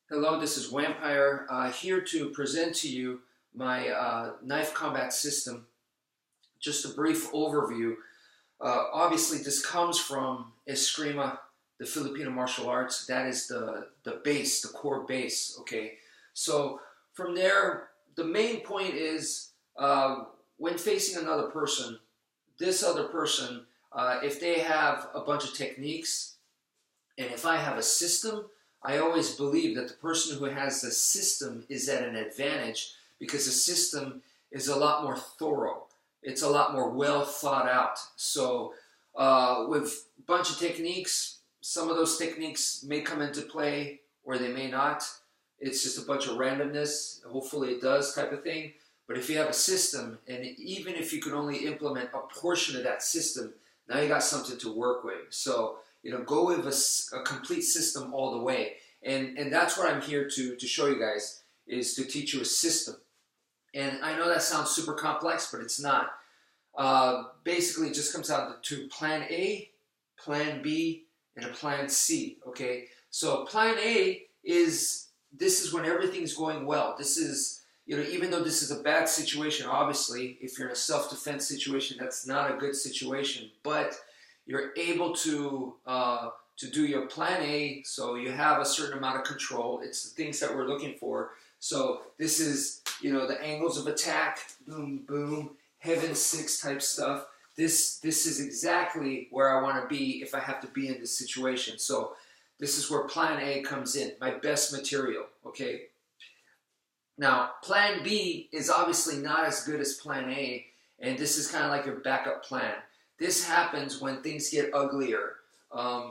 Hello, this is wmpyr here to present to you my knife combat system. Just a brief overview. Obviously, this comes from Eskrima, the Filipino martial arts. That is the base, the core base. Okay, so from there, the main point is when facing another person, this other person, if they have a bunch of techniques and if I have a system, I always believe that the person who has the system is at an advantage because the system is a lot more thorough. It's a lot more well thought out. So with a bunch of techniques, some of those techniques may come into play or they may not. It's just a bunch of randomness. Hopefully it does type of thing. But if you have a system, and even if you could only implement a portion of that system, now you got something to work with. So go with a complete system all the way. And that's what I'm here to show you guys, is to teach you a system. And I know that sounds super complex, but it's not. Basically, it just comes out to plan A, plan B, and a plan C, okay? So plan A this is when everything's going well. This is, even though this is a bad situation, obviously, if you're in a self-defense situation, that's not a good situation, but you're able to do your plan A, so you have a certain amount of control. It's the things that we're looking for. So this is, the angles of attack, boom, boom, heaven six type stuff. This is exactly where I want to be if I have to be in this situation. So this is where plan A comes in, my best material, okay? Now, plan B is obviously not as good as plan A, and this is kind of like your backup plan. This happens when things get uglier.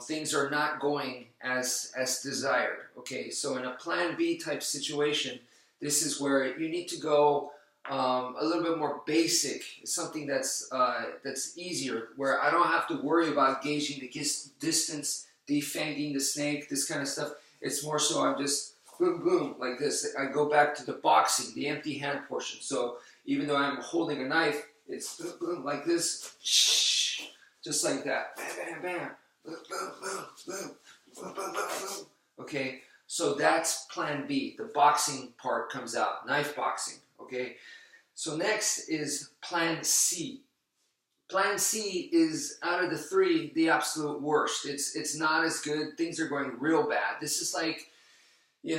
Things are not going as desired. Okay, so in a plan B type situation, this is where you need to go a little bit more basic, something that's easier, where I don't have to worry about gauging the distance, defanging the snake, this kind of stuff. It's more so I'm just boom, boom, like this. I go back to the boxing, the empty hand portion. So even though I'm holding a knife, it's boom, boom, like this, just like that, bam, bam, bam. Boom, boom, boom, boom, boom, boom, boom, boom. Okay, so that's plan B. The boxing part comes out, knife boxing. Okay, so next is plan C. Plan C is, out of the three, the absolute worst. It's not as good. Things are going real bad. This is like, you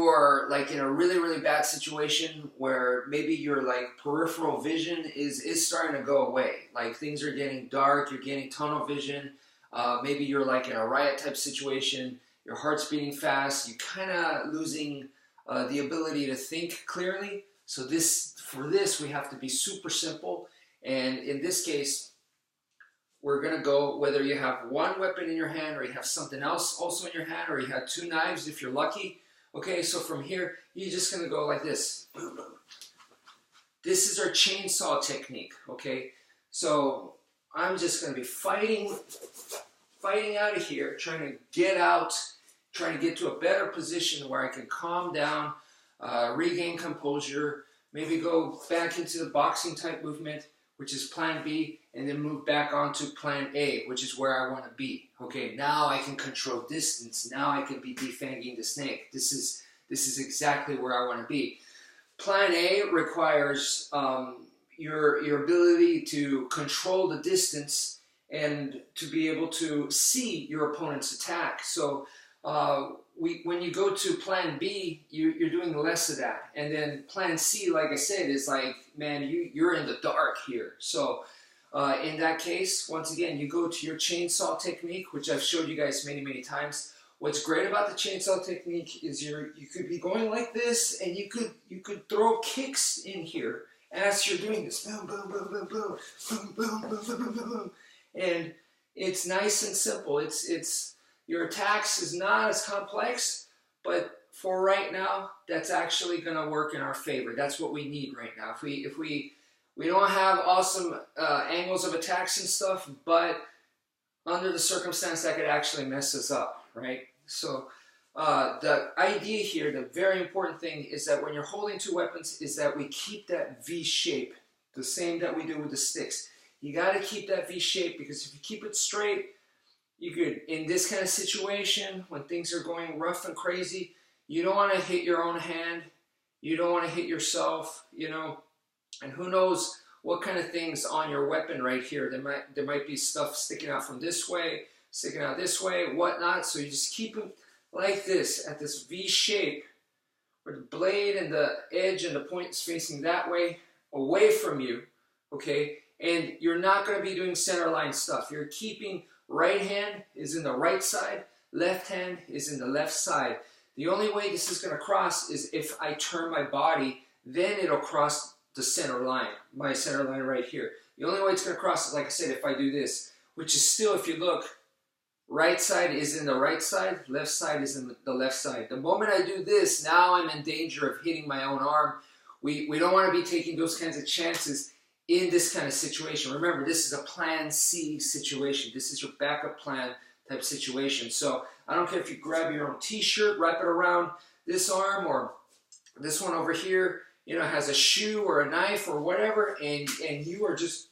are like in a really, really bad situation where maybe your like peripheral vision is starting to go away. Like things are getting dark, you're getting tunnel vision. Maybe you're like in a riot type situation, your heart's beating fast, you're kind of losing the ability to think clearly. So for this, we have to be super simple. And in this case, we're going to go whether you have one weapon in your hand or you have something else also in your hand, or you have two knives if you're lucky. Okay, so from here, you're just going to go like this. This is our chainsaw technique, okay? So I'm just going to be fighting out of here, trying to get out, trying to get to a better position where I can calm down, regain composure, maybe go back into the boxing type movement, which is plan B, and then move back onto plan A, which is where I want to be. Okay, now I can control distance. Now I can be defanging the snake. This is exactly where I want to be. Plan A requires your ability to control the distance and to be able to see your opponent's attack. So when you go to plan B, you're doing less of that. And then plan C, like I said, is like, man, you're in the dark here. So in that case, once again, you go to your chainsaw technique, which I've showed you guys many, many times. What's great about the chainsaw technique is you could be going like this, and you could throw kicks in here as you're doing this. Boom, boom, boom, boom, boom, boom, boom, boom, boom, boom, boom. And it's nice and simple. It's your attacks is not as complex, but for right now, that's actually going to work in our favor. That's what we need right now. If we don't have awesome angles of attacks and stuff, but under the circumstance that could actually mess us up, right? So the idea here, the very important thing is that when you're holding two weapons is that we keep that V shape, the same that we do with the sticks. You got to keep that V shape, because if you keep it straight, You could, in this kind of situation, when things are going rough and crazy, you don't want to hit your own hand. You don't want to hit yourself, you know, and who knows what kind of things on your weapon right here. There might be stuff sticking out from this way, sticking out this way, whatnot. So you just keep it like this, at this V shape, where the blade and the edge and the point is facing that way, away from you, okay? And you're not going to be doing center line stuff. You're keeping right hand is in the right side, left hand is in the left side. The only way this is going to cross is if I turn my body, then it'll cross the center line, my center line right here. The only way it's going to cross is, like I said, if I do this, which is still, if you look, right side is in the right side, left side is in the left side. The moment I do this, now I'm in danger of hitting my own arm. We don't want to be taking those kinds of chances in this kind of situation. Remember, this is a plan C situation. This is your backup plan type situation. So I don't care if you grab your own t-shirt, wrap it around this arm, or this one over here, you know, has a shoe or a knife or whatever, and you are just,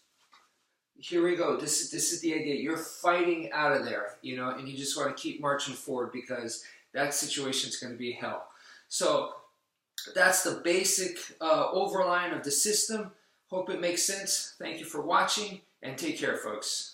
here we go. This is the idea. You're fighting out of there, you know, and you just want to keep marching forward because that situation is going to be hell. So that's the basic overline of the system. Hope it makes sense. Thank you for watching, and take care, folks.